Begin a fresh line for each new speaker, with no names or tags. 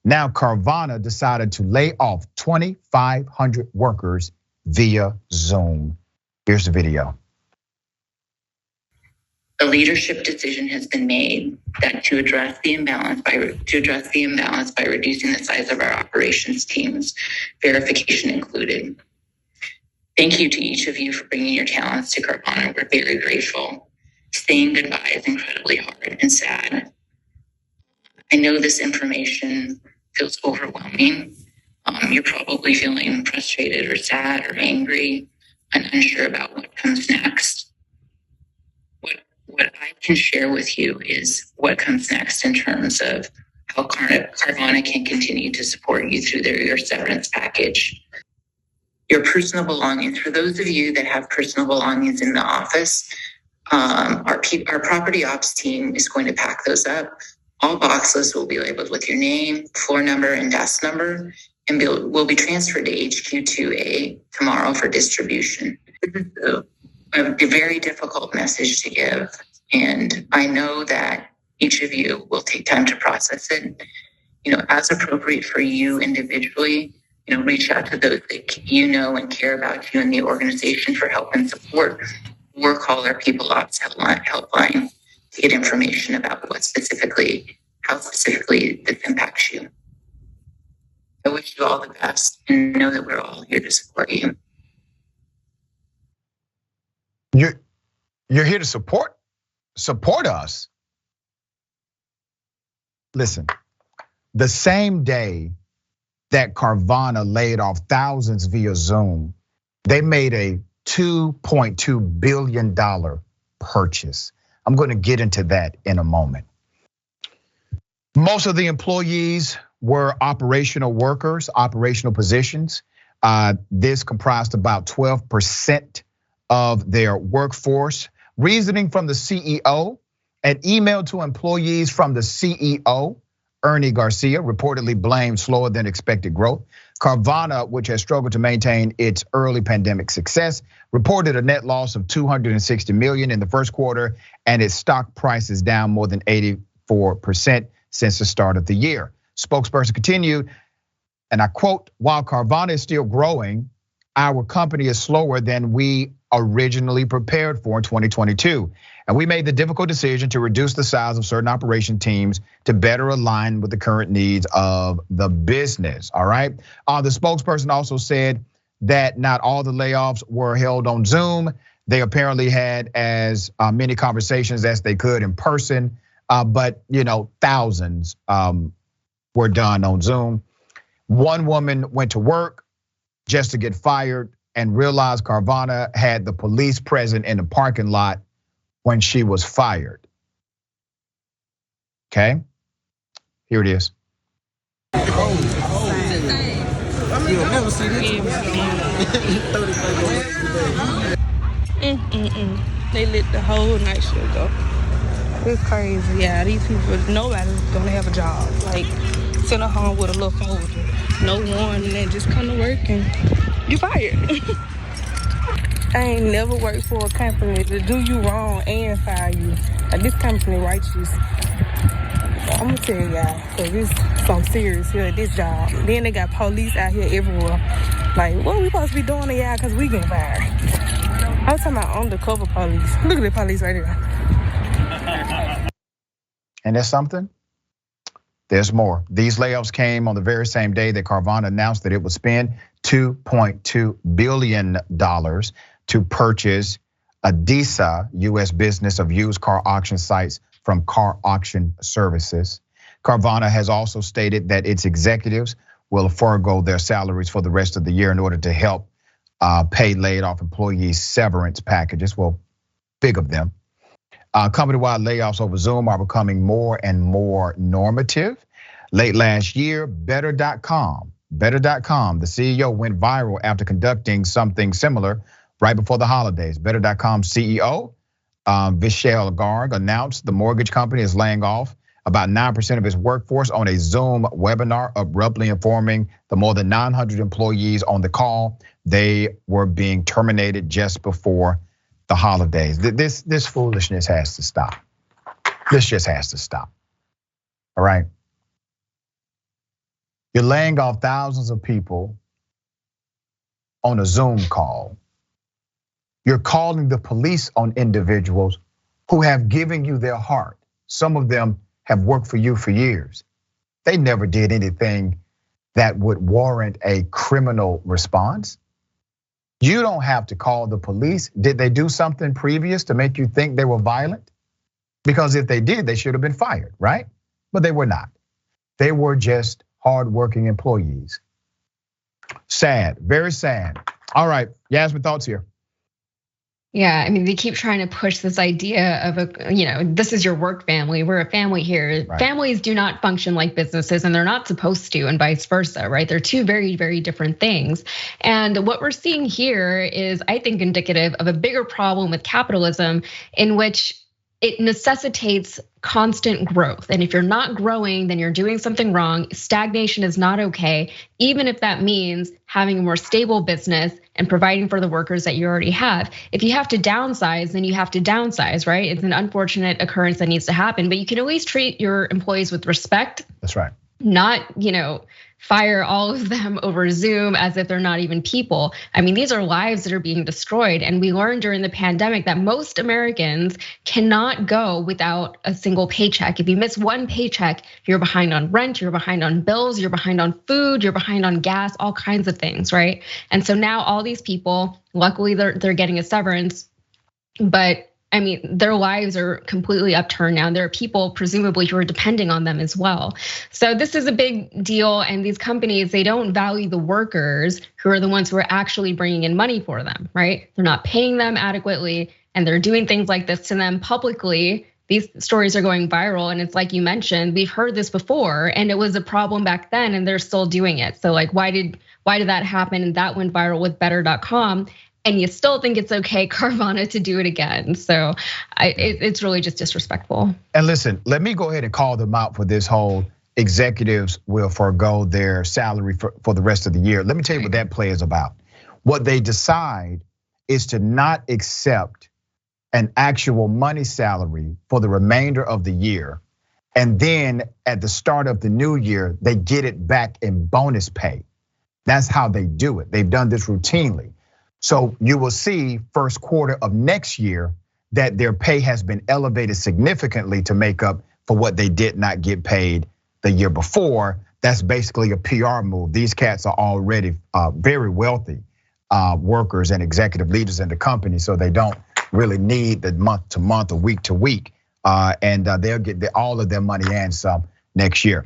Now Carvana decided to lay off 2,500 workers via Zoom. Here's the video.
A leadership decision has been made that to address the imbalance by reducing the size of our operations teams, verification included. Thank you to each of you for bringing your talents to Carvana. We're very grateful. Saying goodbye is incredibly hard and sad. I know this information feels overwhelming. You're probably feeling frustrated or sad or angry and unsure about what comes next. What I can share with you is what comes next in terms of how Carvana can continue to support you through your severance package. Your personal belongings, for those of you that have personal belongings in the office, our property ops team is going to pack those up. All boxes will be labeled with your name, floor number, and desk number, and will be transferred to HQ2A tomorrow for distribution. This is a very difficult message to give, and I know that each of you will take time to process it. As appropriate for you individually, reach out to those that you know and care about you in the organization for help and support, or call our People Ops helpline to get information about how specifically this impacts you. I wish you all the best and know that we're all here to support you.
You're here to support us. Listen, the same day that Carvana laid off thousands via Zoom, they made a $2.2 billion purchase. I'm going to get into that in a moment. Most of the employees were operational workers, operational positions. This comprised about 12% of their workforce. Reasoning from the CEO, an email to employees from the CEO, Ernie Garcia, reportedly blamed slower than expected growth. Carvana, which has struggled to maintain its early pandemic success, reported a net loss of $260 million in the first quarter, and its stock price is down more than 84% since the start of the year. Spokesperson continued, and I quote, "While Carvana is still growing, our company is slower than we originally prepared for in 2022. And we made the difficult decision to reduce the size of certain operation teams to better align with the current needs of the business." All right. The spokesperson also said that not all the layoffs were held on Zoom. They apparently had as many conversations as they could in person, but thousands were done on Zoom. One woman went to work just to get fired and realized Carvana had the police present in the parking lot when she was fired. Okay, here it is.
You'll never see this. They let the whole night shift go. It's crazy. Yeah, these people, nobody's gonna have a job. Like, sitting at home with a little folder, no warning, and just come to work and you fired. I ain't never worked for a company to do you wrong and fire you. Like, this company righteous. I'm gonna tell y'all, cause it's something serious here at this job. Then they got police out here everywhere. Like, what we supposed to be doing to y'all cause we getting fired? I was talking about undercover police. Look at the police right there.
And there's something? There's more. These layoffs came on the very same day that Carvana announced that it would spend $2.2 billion to purchase Adisa, US business of used car auction sites from Car Auction Services. Carvana has also stated that its executives will forego their salaries for the rest of the year in order to help pay laid off employees severance packages. Well, big of them. Company-wide layoffs over Zoom are becoming more and more normative. Late last year, Better.com, the CEO went viral after conducting something similar right before the holidays. Better.com CEO, Vishal Garg, announced the mortgage company is laying off about 9% of its workforce on a Zoom webinar, abruptly informing the more than 900 employees on the call they were being terminated just before the holidays. This foolishness has to stop. This just has to stop. All right. You're laying off thousands of people on a Zoom call. You're calling the police on individuals who have given you their heart. Some of them have worked for you for years. They never did anything that would warrant a criminal response. You don't have to call the police. Did they do something previous to make you think they were violent? Because if they did, they should have been fired, right? But they were not. They were just hardworking employees. Sad, very sad. All right, Yasmin, thoughts here.
Yeah, I mean, they keep trying to push this idea of this is your work family. We're a family here. Right. Families do not function like businesses, and they're not supposed to, and vice versa, right? They're two very, very different things. And what we're seeing here is, I think, indicative of a bigger problem with capitalism, in which it necessitates constant growth. And if you're not growing, then you're doing something wrong. Stagnation is not okay, even if that means having a more stable business and providing for the workers that you already have. If you have to downsize, then you have to downsize, right? It's an unfortunate occurrence that needs to happen, but you can always treat your employees with respect.
That's right.
Not, fire all of them over Zoom as if they're not even people. I mean, these are lives that are being destroyed. And we learned during the pandemic that most Americans cannot go without a single paycheck. If you miss one paycheck, you're behind on rent, you're behind on bills, you're behind on food, you're behind on gas, all kinds of things, right? And so now all these people, luckily they're getting a severance, but I mean, their lives are completely upturned now. There are people presumably who are depending on them as well. So this is a big deal, and these companies, they don't value the workers who are the ones who are actually bringing in money for them, right? They're not paying them adequately, and they're doing things like this to them publicly. These stories are going viral, and it's like you mentioned, we've heard this before, and it was a problem back then, and they're still doing it. So like, why did that happen? And that went viral with Better.com. And you still think it's okay, Carvana, to do it again. So it's really just disrespectful.
And listen, let me go ahead and call them out for this whole executives will forego their salary for the rest of the year. Let me tell you what that play is about. What they decide is to not accept an actual money salary for the remainder of the year. And then at the start of the new year, they get it back in bonus pay. That's how they do it. They've done this routinely. So you will see first quarter of next year that their pay has been elevated significantly to make up for what they did not get paid the year before. That's basically a PR move. These cats are already very wealthy workers and executive leaders in the company, so they don't really need the month to month or week to week. And they'll get all of their money and some next year.